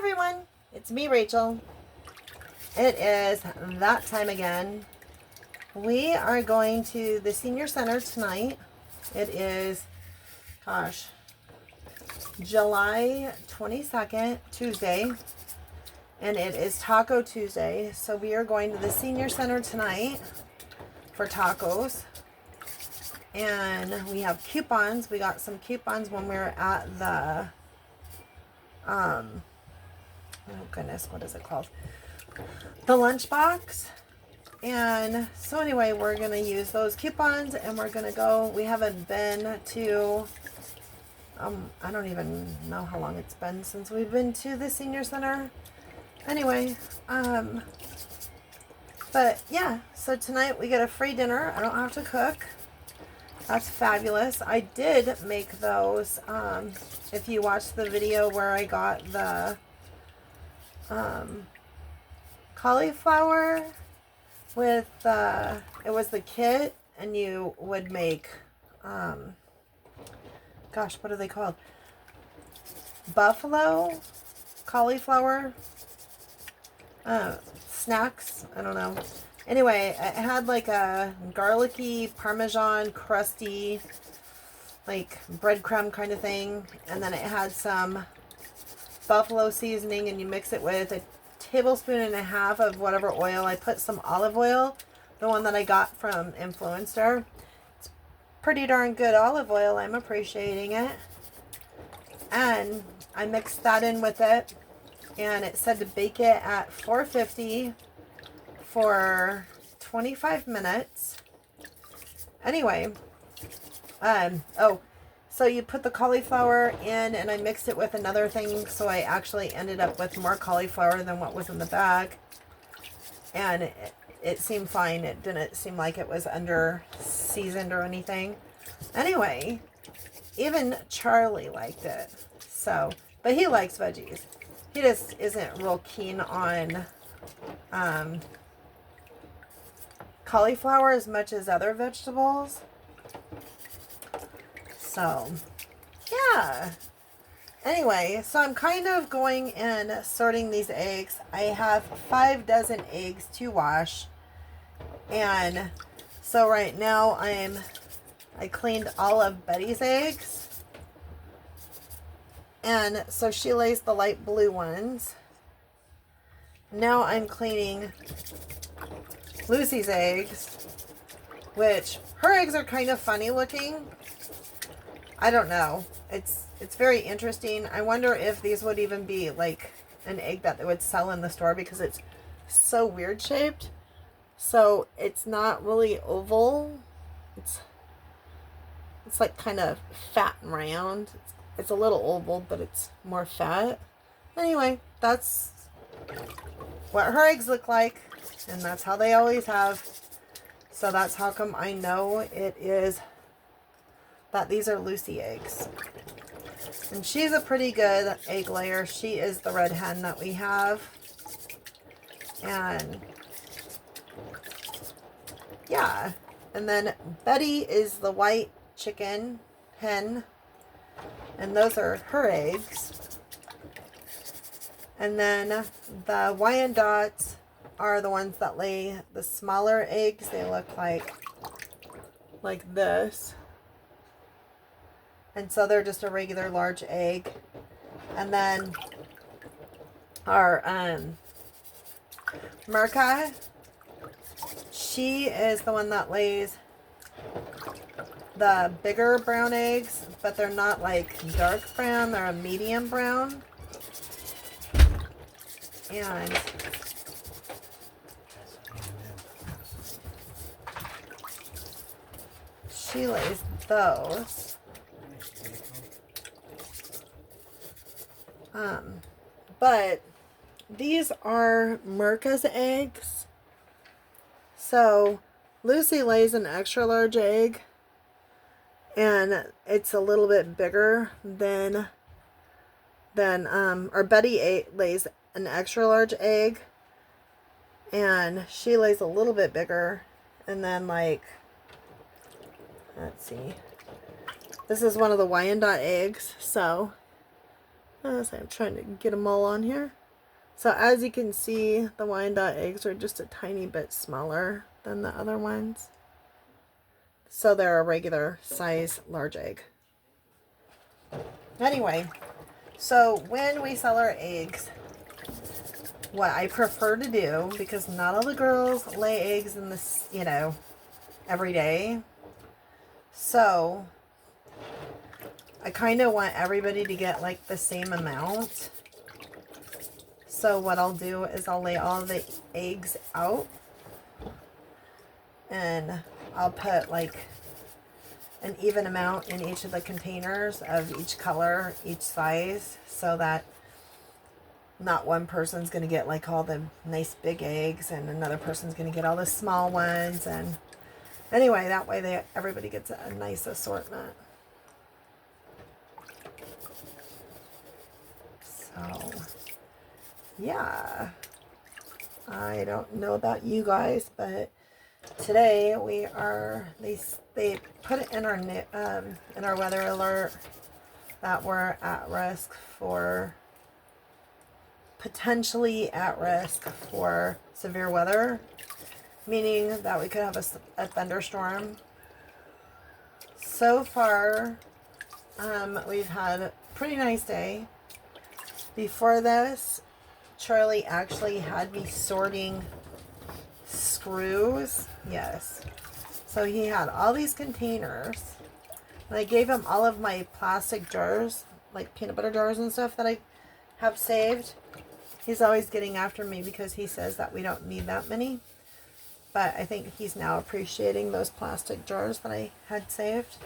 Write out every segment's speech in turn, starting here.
everyone, it's me, Rachel. It is that time again. We are going to the senior center tonight. It is, July 22nd, Tuesday, and it is Taco Tuesday. So we are going to the senior center tonight for tacos. And we have coupons. We got some coupons when we were at the, oh goodness, what is it called? The lunchbox. And so anyway, we're going to use those coupons and we're going to go. We haven't been to, I don't even know how long it's been since we've been to the senior center. Anyway, but yeah, so tonight we get a free dinner. I don't have to cook. That's fabulous. I did make those, if you watched the video where I got the cauliflower with, it was the kit, and you would make, gosh, what are they called? Buffalo cauliflower snacks. I don't know. Anyway, it had like a garlicky, parmesan, crusty, like breadcrumb kind of thing. And then it had some buffalo seasoning, and you mix it with a tablespoon and a half of whatever oil. I put some olive oil, the one that I got from Influencer. It's pretty darn good olive oil. I'm appreciating it. And I mixed that in with it. And it said to bake it at 450 for 25 minutes. Anyway, so you put the cauliflower in, and I mixed it with another thing, so I actually ended up with more cauliflower than what was in the bag. And it seemed fine. It didn't seem like it was under seasoned or anything. Anyway, even Charley liked it. So, but he likes veggies. He just isn't real keen on cauliflower as much as other vegetables. So, yeah. Anyway, so I'm kind of going and sorting these eggs. I have 5 dozen eggs to wash. And so right now I cleaned all of Betty's eggs. And so she lays the light blue ones. Now I'm cleaning Lucy's eggs, which her eggs are kind of funny looking. I don't know. It's very interesting. I wonder if these would even be like an egg that they would sell in the store, because it's so weird shaped. So it's not really oval. It's like kind of fat and round. It's a little oval, but it's more fat. Anyway, that's what her eggs look like, and that's how they always have. So that's how come I know it is that these are Lucy eggs. And she's a pretty good egg layer. She is the red hen that we have. And yeah. And then Betty is the white chicken hen. And those are her eggs. And then the Wyandottes are the ones that lay the smaller eggs. They look like this. And so they're just a regular large egg. And then our Merca, she is the one that lays the bigger brown eggs, but they're not like dark brown, they're a medium brown. And she lays those. But these are Merca's eggs. So Lucy lays an extra large egg, and it's a little bit bigger than or Betty lays an extra large egg, and she lays a little bit bigger. And then, like, let's see, this is one of the Wyandotte eggs. So So I'm trying to get them all on here. So as you can see, the Wyandotte eggs are just a tiny bit smaller than the other ones. So they're a regular size large egg. Anyway, so when we sell our eggs, what I prefer to do, because not all the girls lay eggs in this, you know, every day. So I kind of want everybody to get like the same amount. So what I'll do is I'll lay all the eggs out and I'll put like an even amount in each of the containers of each color, each size, so that not one person's going to get like all the nice big eggs and another person's going to get all the small ones. And anyway, that way everybody gets a nice assortment. So yeah, I don't know about you guys, but today we are, they put it in our weather alert that we're at risk for, potentially at risk for severe weather, meaning that we could have a thunderstorm. So far, we've had a pretty nice day. Before this, Charlie actually had me sorting screws. Yes. So he had all these containers. And I gave him all of my plastic jars, like peanut butter jars and stuff that I have saved. He's always getting after me because he says that we don't need that many. But I think he's now appreciating those plastic jars that I had saved.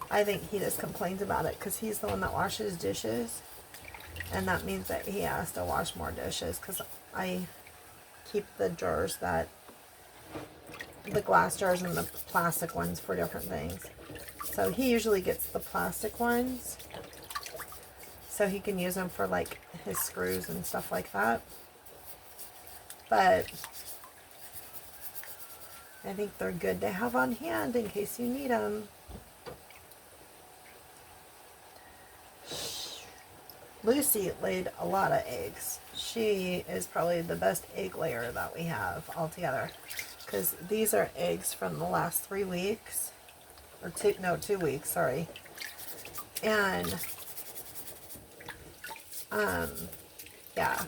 I think he just complains about it because he's the one that washes dishes. And that means that he has to wash more dishes because I keep the jars the glass jars and the plastic ones for different things. So he usually gets the plastic ones so he can use them for like his screws and stuff like that. But I think they're good to have on hand in case you need them. Lucy laid a lot of eggs. She is probably the best egg layer that we have altogether. Because these are eggs from the last 3 weeks. Or 2 weeks, sorry. And, yeah.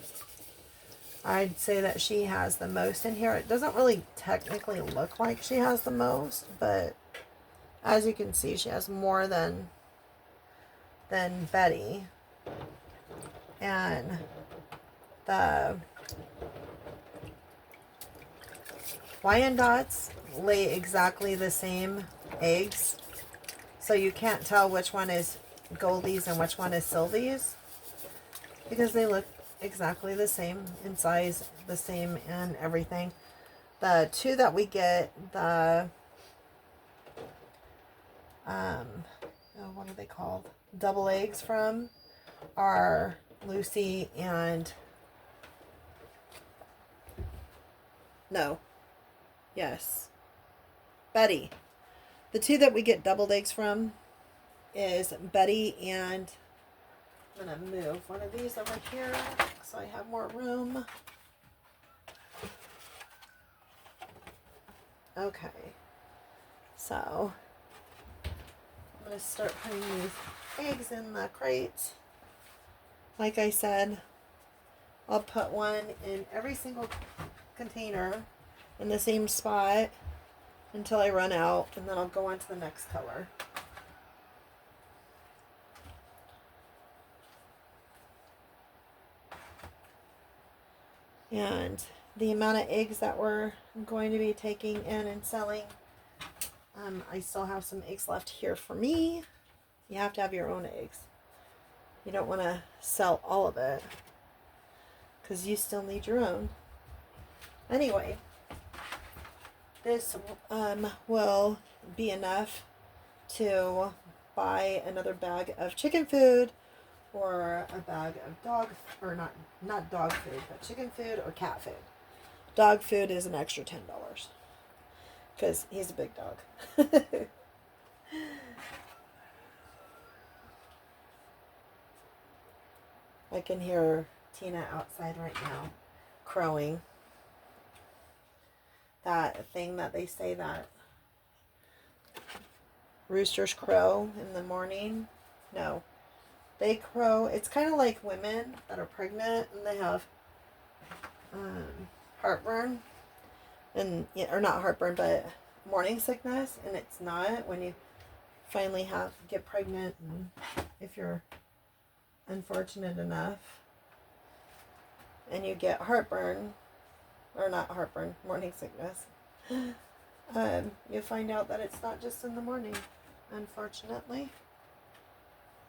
I'd say that she has the most in here. It doesn't really technically look like she has the most, but as you can see, she has more than Betty. And the Wyandottes lay exactly the same eggs, so you can't tell which one is Goldie's and which one is Sylvie's, because they look exactly the same in size, the same and everything. The two that we get the what are they called? Double eggs from are Lucy and Betty. The two that we get doubled eggs from is Betty and I'm going to move one of these over here so I have more room. Okay. So I'm going to start putting these eggs in the crates. Like I said, I'll put one in every single container in the same spot until I run out, and then I'll go on to the next color. And the amount of eggs that we're going to be taking in and selling, I still have some eggs left here for me. You have to have your own eggs. You don't want to sell all of it because you still need your own. Anyway, this will be enough to buy another bag of chicken food or a bag of dog, or not dog food, but chicken food or cat food. Dog food is an extra $10 because he's a big dog. I can hear Tina outside right now crowing. That thing that they say that roosters crow in the morning. No. They crow. It's kind of like women that are pregnant and they have heartburn. And, or not heartburn, but morning sickness. And it's not when you finally get pregnant. And if you're unfortunate enough and you get heartburn, or not heartburn, morning sickness, you find out that it's not just in the morning, unfortunately.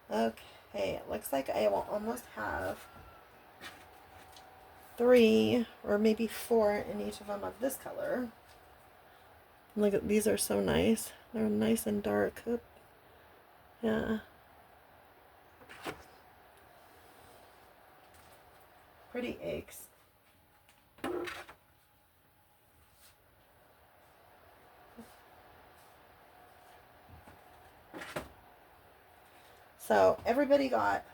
Okay, it looks like I will almost have 3 or maybe 4 in each of them of this color. Look at these, are so nice. They're nice and dark. Oop. Yeah. Pretty eggs. So everybody got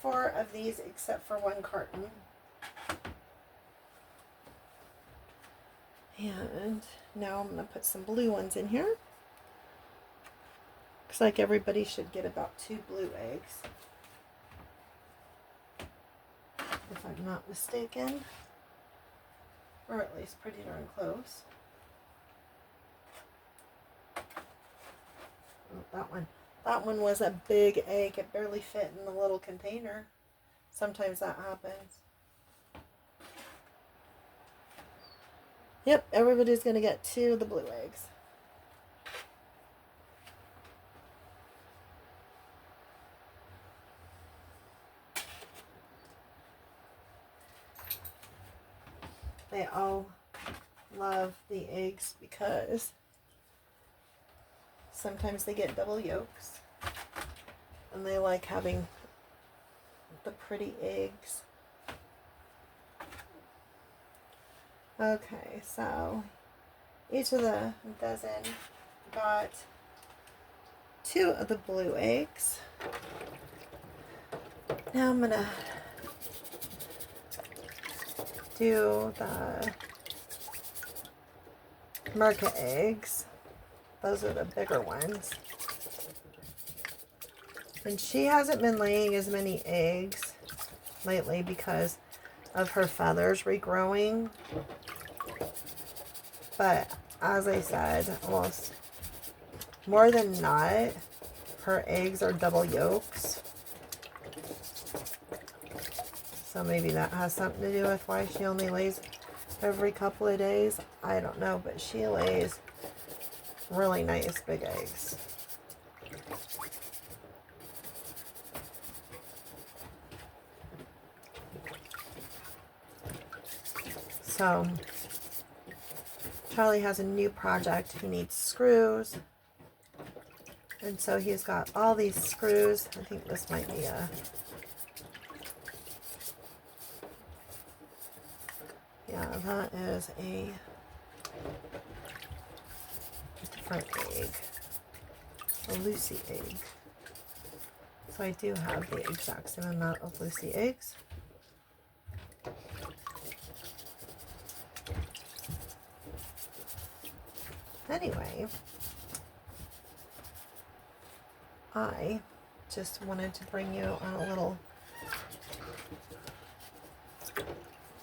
4 of these except for 1 carton. And now I'm going to put some blue ones in here. Looks like everybody should get about 2 blue eggs, if I'm not mistaken. Or at least pretty darn close. Oh, that one was a big egg. It barely fit in the little container. Sometimes that happens. Yep, everybody's going to get 2 of the blue eggs. They all love the eggs because sometimes they get double yolks. And they like having the pretty eggs. Okay, so each of the dozen got 2 of the blue eggs. Now I'm gonna do the market eggs. Those are the bigger ones. And she hasn't been laying as many eggs lately because of her feathers regrowing. But as I said, almost more than not, her eggs are double yolks. So maybe that has something to do with why she only lays every couple of days. I don't know, but she lays really nice big eggs. So Charlie has a new project. He needs screws. And so he's got all these screws. I think this might be a... Yeah, that is a different egg. A Lucy egg. So I do have the exact same amount of Lucy eggs. Anyway, I just wanted to bring you on a little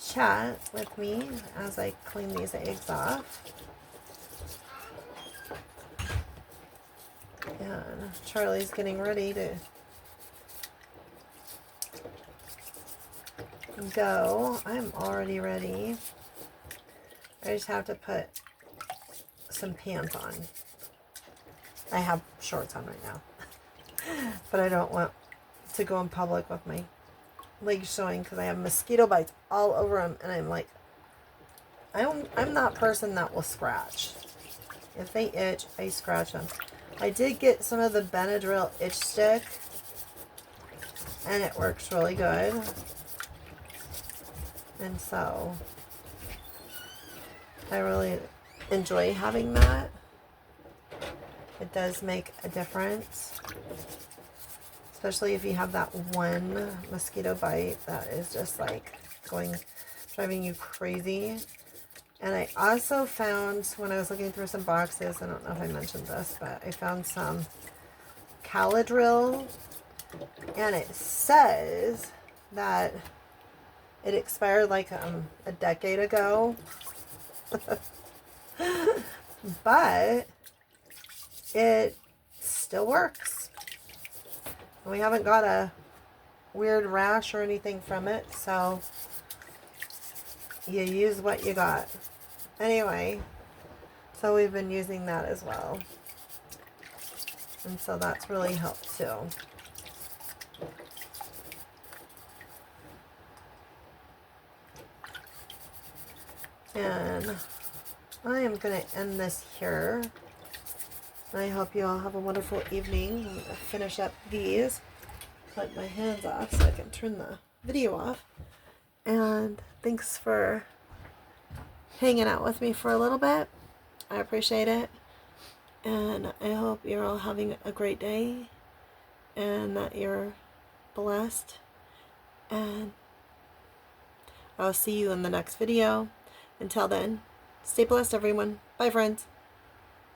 chat with me as I clean these eggs off. And Charlie's getting ready to go. I'm already ready. I just have to put some pants on. I have shorts on right now. But I don't want to go in public with my legs showing because I have mosquito bites all over them. And I'm like, I'm that person that will scratch. If they itch, I scratch them. I did get some of the Benadryl itch stick. And it works really good. And so I really enjoy having that. It does make a difference. especially if you have that one mosquito bite that is just like driving you crazy. And I also found, when I was looking through some boxes, I don't know if I mentioned this, but I found some Caladril, and it says that it expired like a decade ago. But it still works. We haven't got a weird rash or anything from it, so you use what you got. Anyway, so we've been using that as well. And so that's really helped too. And I am going to end this here. I hope you all have a wonderful evening. I'm going to finish up these. Put my hands off so I can turn the video off. And thanks for hanging out with me for a little bit. I appreciate it. And I hope you're all having a great day. And that you're blessed. And I'll see you in the next video. Until then, stay blessed, everyone. Bye, friends.